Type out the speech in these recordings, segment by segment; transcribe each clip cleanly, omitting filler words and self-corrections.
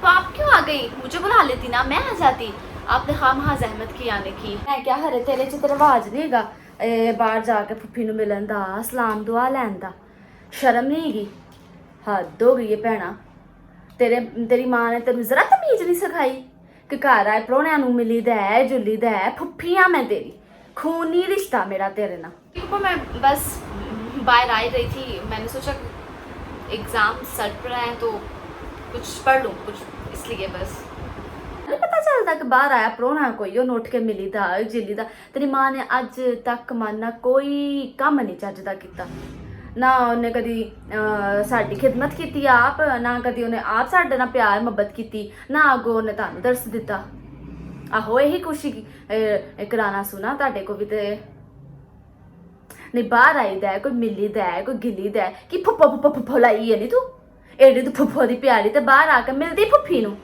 आप क्यों आ गई? मुझे बुला लेती ना, मैं आ जाती। आपने खामखा जहमत की आने की। मैं क्या हरे तेरे च ते रवाज नहीं हैगा बाहर जाके फुफी नूं मिलन दा, सलाम दुआ लैन दा। शर्म नहीं हैगी? हद हो गई है भैणा। तेरी मां ने तेनू जरा तमीज नहीं सिखाई कि घर आए परौह्णियां नूं मिली दा है, जुली दा है। फुफी हाँ मैं तेरी, खूनी रिश्ता मेरा तेरे नाल। देखो मैं बस बाहर आ रही थी, मैंने सोचा एग्जाम सर पर आए तो कुछ पढ़ लूँ कुछ, इसलिए बस। नहीं पता चलता कि बाहर आया परौह्ना कोई ओह् उठ के मिली दा जिली दा। तेरी मां ने अज तक माना कोई कम्म नहीं चज दा कीता ना। उन्हें कदी साडी खिदमत की आप, ना कदी उन्हें आप साडे नाल प्यार मुहब्बत की, ना अगों उन्हें तुहानू दर्स दिता। आहो यही खुशी कराना सुना तुहाडे को भी ते नहीं। बाहर आई दा कोई मिली दा कोई गिली दा कि फुफ्फो फुफ्फो फुफ्फो लाई है नी तू एडी तू फुफ्फो दी प्यारी ते बाहर आके मिलदी फुफ्फी नू।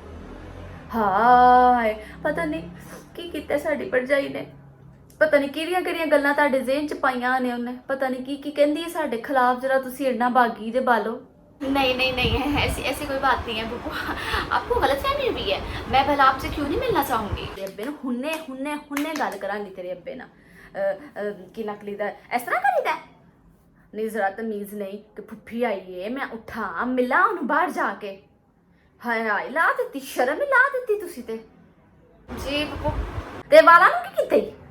हाय पता नहीं की कीता साडी भरजाई ने, पता नहीं किहड़ियां गल्लां तुहाडे ज़हन च पाईयां ने उन्हें, पता नहीं की कहंदी है साडे खिलाफ। जरा तुसी इन्ना बागी जे बालो। नहीं नहीं नहीं है ऐसी ऐसी कोई बात नहीं है बुब्बू, आपको गलतफहमी हुई है। मैं भला आपसे क्यों नहीं मिलना चाहूंगी। अब्बे नूं हुन्ने हुन्ने हुन्ने गल करांगी तेरे अब्बे नाल कि नकली दा इस तरह करीदा नहीं। जरा तमीज नहीं कि फुफ्फी आई है, मैं उठा मिला उन्हें बाहर जाके। हाय हाय ला दित्ती, शर्म ही ला दित्ती तुसी ते जी बुब्बू। ते वाला नूं की कीता?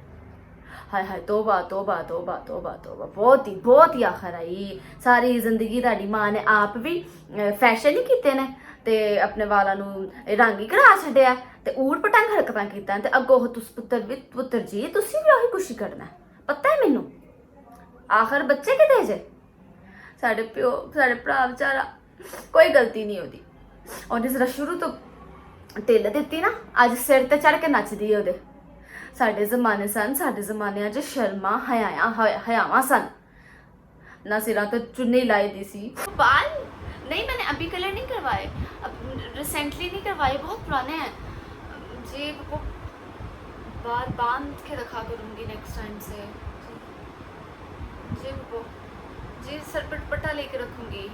हाय हाय तोबा तोबा तोबा तोबा तोबा, बहुत ही आखर आई। सारी जिंदगी तुहाडी मां ने आप भी फैशन ही कीते ने ते अपने वाला नूं रंग ही करा छड्डिया ते ऊट पटांग हरकतां कीतां ते अगों तुस पुत्तर जी तुसी भी ओही कुछ करना पता है मैनू। आखिर बच्चे किते जे साडे प्यो साडे भरा बेचारा कोई गलती नहीं ओदी। उन्हें जरा शुरू तो ढिल दित्ती ना, अज सिर ते चढ़ के नचदी है ओदे। साडे जमाने सन, साडे जमाने च शर्मा हयावां सन ना, सिरा तो चुन्नी लाई दी सी। बाल नहीं मैंने अभी कलर नहीं करवाए, अब रिसेंटली नहीं करवाए, बहुत पुराने हैं जी। वो बाल बांध के रखा करूँगी नेक्स्ट टाइम से जी। वो जी सर पर दुपट्टा लेके रखूँगी।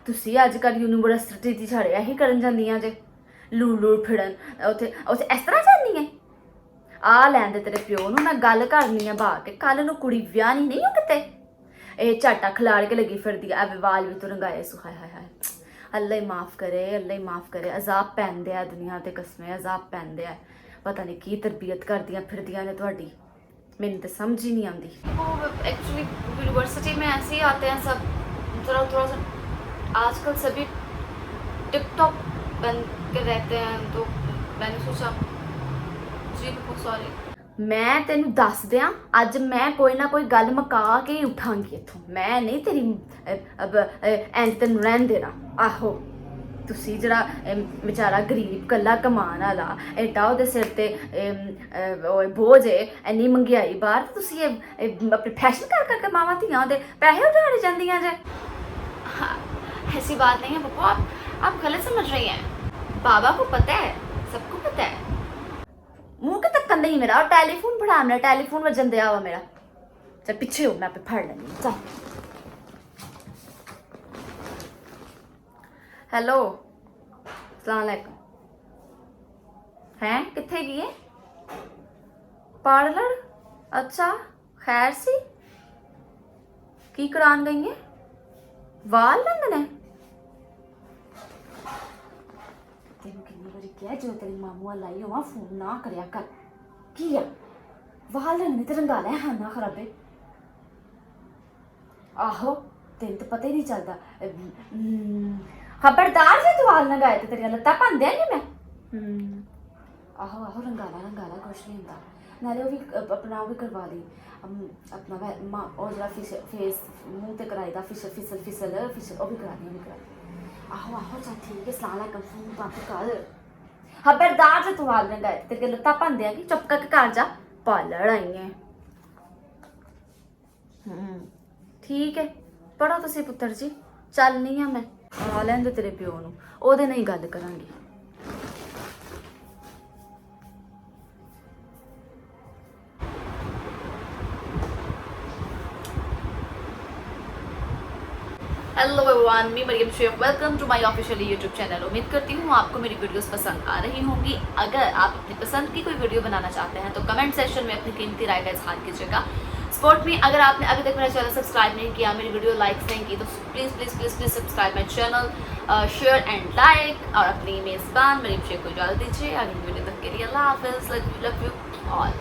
तुसी अजकल यूनिवर्सिटी च छड़िया ही करन जांदियां जे लूड़ फिरन उत्थे उत्थे इस तरह जानी है। आ लैंदे तेरे प्यो नूं, मैं गल करनी है बा के कल नूं कुड़ी ब्याहनी नहीं हो किते ये झाटा खिलाड़ के लगी फिरदी है वाल भी तो रंगाए सु। हाय हाय हाय अल्लाह ही माफ़ करे, अल्लाह ही माफ़ करे। अजाब पैंदे आ दुनिया ते कसमें अजाब पैंदे आ। पता नहीं की तरबियत करदियां फिरदियां ने तुहाडी, मैनूं तो समझ ही नहीं आती। वो एक्चुअली यूनिवर्सिटी में ऐसे ही आते हैं सब, थोड़ा थोड़ा सा आजकल सभी टिकटॉक बन के रहते हैं तो मैंने सोचा जी सॉरी। मैं तेनू दस दियां अज मैं कोई ना कोई गल मका के ही उठांगी इत्थों, मैं नहीं तेरी इंज तेनू रहन देना। आहो तुसी जरा बेचारा गरीब कल्ला कमान वाला एडा ओहदे सिर ते बोझ है, इन्नी महंगाई बाहर, तुसी अपने फैशन कर करके मावां धियां दे पैसे उड़ाने जांदियां जे। ऐसी बात नहीं है पप्पू, आप गलत समझ रही हैं। बाबा को पता है, सबको पता है। मुंह के तक नहीं मेरा, और टेलीफोन फड़ा मेरा, टेलीफोन वजन दिया हुआ मेरा। चल पीछे हो, मैं पे फड़ लेनी। चल हेलो अस्सलाम वालेकुम। हैं किथे गई है? पार्लर? अच्छा खैर सी की करान गई है? वाल रंगने? तेनू कितनी बारी क्या जो तेरी मामू लाई होवा फोन ना करया कर। की है वाल रंगने ते रंगा लै हाँ ना खराबे। आहो तेन तो पता ही नहीं चलता। खबरदार जे तू वाल रंगाए ते तेरिया लत्तां भंदे नहीं मैं। आहो आहो रंगाला कुछ नहीं होंदा। नाले वो भी अपना वो भी करवा ली अपना और जरा फेस मुंह ते कराई दा फिसल वो भी करा दी। आहो आहो चल ठीक है सलाम अलैकुम फोन बंद कर। खबरदार जे तू वाल रंगाए तेरे लत्तां भंदे कि चुप करके घर जा, पालड़ आई है। ठीक है पढ़ो तुसी पुत्तर जी, चलनी हाँ मैं आ लैंदे तेरे प्यो नूं, ओहदे नाल ही गल करांगी। हेलो एवरीवन, मी Maryam Sheikh, welcome to my official YouTube channel. उम्मीद करती हूँ आपको मेरी वीडियोस पसंद आ रही होंगी। अगर आप अपनी पसंद की कोई वीडियो बनाना चाहते हैं तो कमेंट सेक्शन में अपनी कीमती राय का इजहार कीजिएगा। सपोर्ट मी, अगर आपने अभी तक मेरा चैनल सब्सक्राइब नहीं किया, मेरी वीडियो लाइक नहीं की, तो please please please please subscribe my channel, share and like. और अपनी मेज़बान मरियम शेख को इजाज़त दीजिए। अगली वीडियो तक के लिए अल्लाह हाफिज़। Love you all.